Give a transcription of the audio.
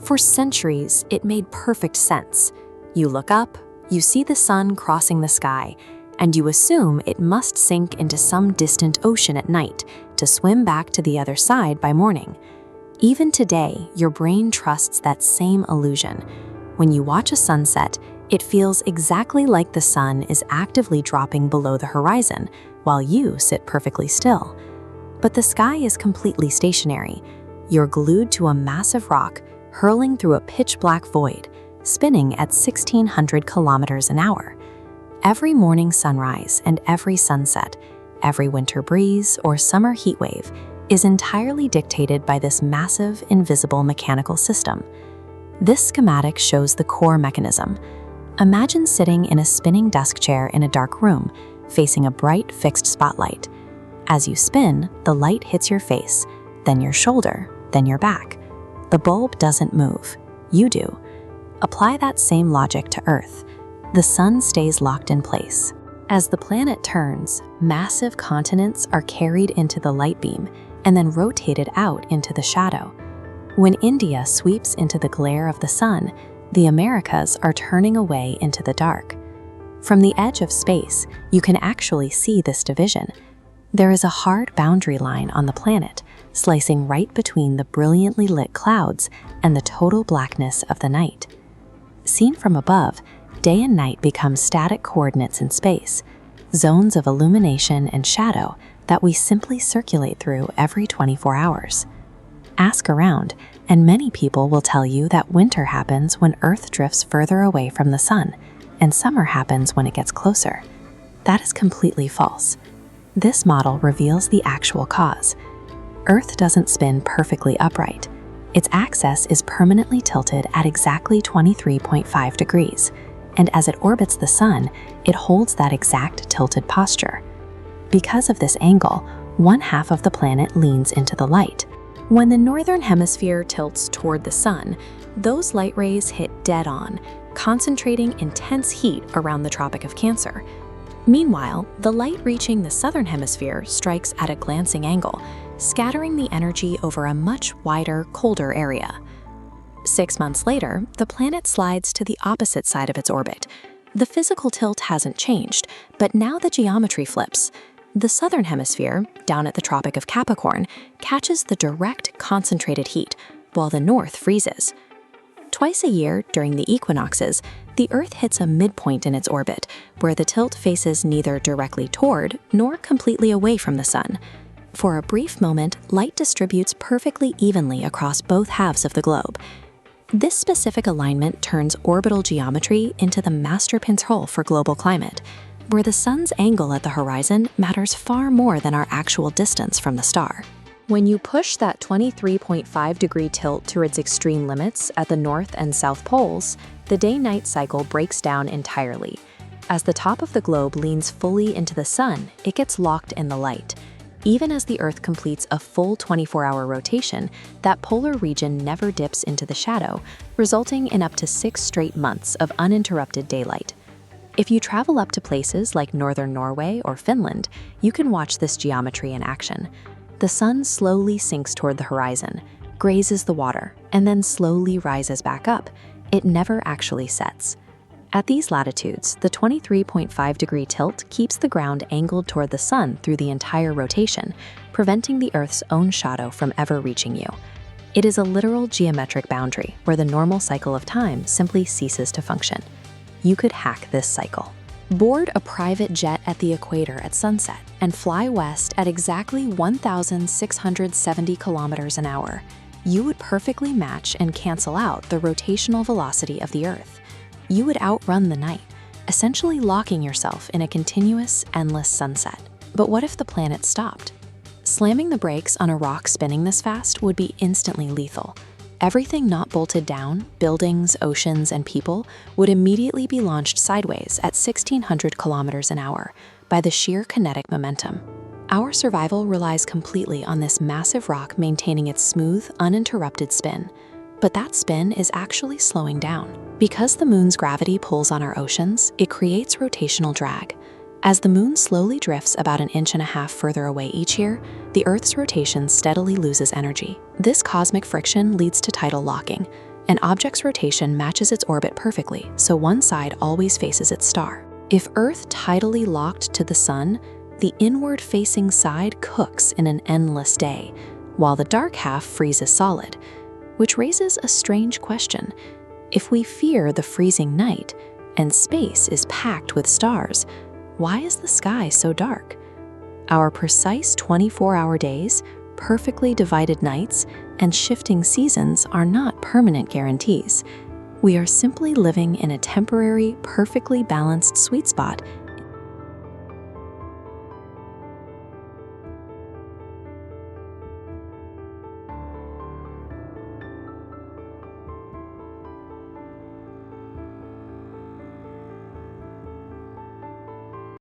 For centuries, it made perfect sense. You look up, you see the sun crossing the sky, and you assume it must sink into some distant ocean at night to swim back to the other side by morning. Even today, your brain trusts that same illusion. When you watch a sunset, it feels exactly like the sun is actively dropping below the horizon, while you sit perfectly still. But the sky is completely stationary. You're glued to a massive rock, hurling through a pitch-black void, spinning at 1,600 kilometers an hour. Every morning sunrise and every sunset, every winter breeze or summer heatwave is entirely dictated by this massive, invisible mechanical system. This schematic shows the core mechanism. Imagine sitting in a spinning desk chair in a dark room, facing a bright, fixed spotlight. As you spin, the light hits your face, then your shoulder, then your back. The bulb doesn't move. You do. Apply that same logic to Earth. The sun stays locked in place. As the planet turns, massive continents are carried into the light beam and then rotated out into the shadow. When India sweeps into the glare of the sun, the Americas are turning away into the dark. From the edge of space, you can actually see this division. There is a hard boundary line on the planet, slicing right between the brilliantly lit clouds and the total blackness of the night. Seen from above, day and night become static coordinates in space, zones of illumination and shadow that we simply circulate through every 24 hours. Ask around, and many people will tell you that winter happens when Earth drifts further away from the sun, and summer happens when it gets closer. That is completely false. This model reveals the actual cause. Earth doesn't spin perfectly upright. Its axis is permanently tilted at exactly 23.5 degrees, and as it orbits the sun, it holds that exact tilted posture. Because of this angle, one half of the planet leans into the light. When the northern hemisphere tilts toward the sun, those light rays hit dead on, concentrating intense heat around the Tropic of Cancer. Meanwhile, the light reaching the southern hemisphere strikes at a glancing angle, scattering the energy over a much wider, colder area. 6 months later, the planet slides to the opposite side of its orbit. The physical tilt hasn't changed, but now the geometry flips. The southern hemisphere, down at the Tropic of Capricorn, catches the direct, concentrated heat, while the north freezes. Twice a year, during the equinoxes, the Earth hits a midpoint in its orbit, where the tilt faces neither directly toward nor completely away from the sun. For a brief moment, light distributes perfectly evenly across both halves of the globe. This specific alignment turns orbital geometry into the master control for global climate, where the sun's angle at the horizon matters far more than our actual distance from the star. When you push that 23.5-degree tilt to its extreme limits at the north and south poles, the day-night cycle breaks down entirely. As the top of the globe leans fully into the sun, it gets locked in the light. Even as the Earth completes a full 24-hour rotation, that polar region never dips into the shadow, resulting in up to 6 straight months of uninterrupted daylight. If you travel up to places like northern Norway or Finland, you can watch this geometry in action. The sun slowly sinks toward the horizon, grazes the water, and then slowly rises back up. It never actually sets. At these latitudes, the 23.5-degree tilt keeps the ground angled toward the sun through the entire rotation, preventing the Earth's own shadow from ever reaching you. It is a literal geometric boundary where the normal cycle of time simply ceases to function. You could hack this cycle. Board a private jet at the equator at sunset and fly west at exactly 1,670 kilometers an hour. You would perfectly match and cancel out the rotational velocity of the Earth. You would outrun the night, essentially locking yourself in a continuous, endless sunset. But what if the planet stopped? Slamming the brakes on a rock spinning this fast would be instantly lethal. Everything not bolted down, buildings, oceans, and people, would immediately be launched sideways at 1,600 kilometers an hour by the sheer kinetic momentum. Our survival relies completely on this massive rock maintaining its smooth, uninterrupted spin. But that spin is actually slowing down. Because the moon's gravity pulls on our oceans, it creates rotational drag. As the moon slowly drifts about 1.5 inches further away each year, the Earth's rotation steadily loses energy. This cosmic friction leads to tidal locking. An object's rotation matches its orbit perfectly, so one side always faces its star. If Earth tidally locked to the sun, the inward-facing side cooks in an endless day, while the dark half freezes solid, which raises a strange question. If we fear the freezing night, and space is packed with stars, why is the sky so dark? Our precise 24-hour days, perfectly divided nights, and shifting seasons are not permanent guarantees. We are simply living in a temporary, perfectly balanced sweet spot